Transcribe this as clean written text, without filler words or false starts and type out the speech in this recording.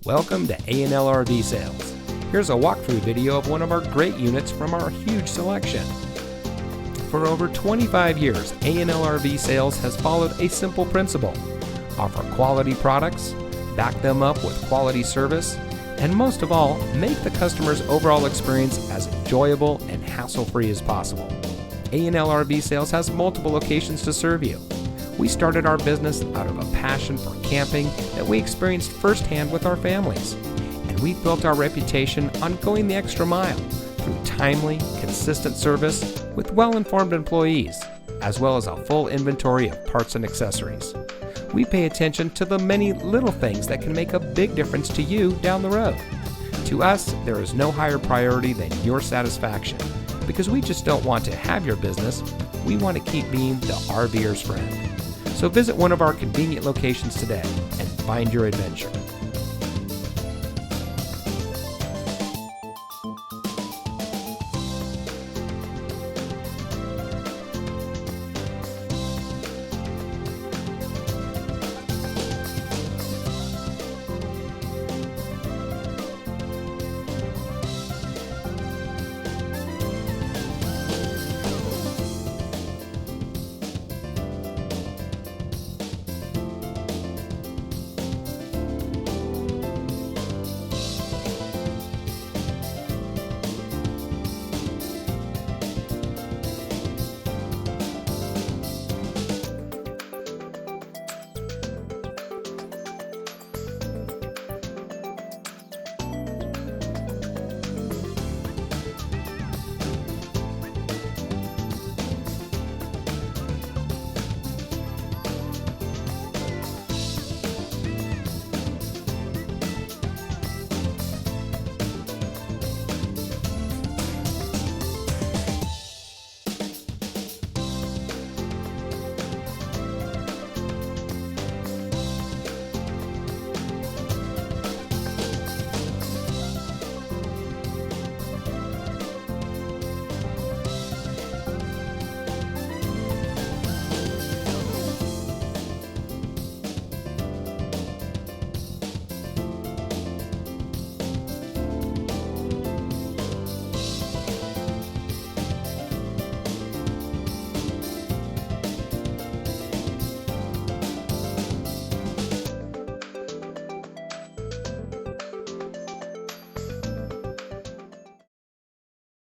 Welcome to A&L RV Sales. Here's a walkthrough video of one of our great units from our huge selection. For over 25 years, A&L RV Sales has followed a simple principle: offer quality products, back them up with quality service, and most of all, make the customer's overall experience as enjoyable and hassle-free as possible. A&L RV Sales has multiple locations to serve you. We started our business out of a passion for camping that we experienced firsthand with our families, and we built our reputation on going the extra mile through timely, consistent service with well-informed employees, as well as a full inventory of parts and accessories. We pay attention to the many little things that can make a big difference to you down the road. To us, there is no higher priority than your satisfaction, because we just don't want to have your business, we want to keep being the RVer's friend. So visit one of our convenient locations today and find your adventure.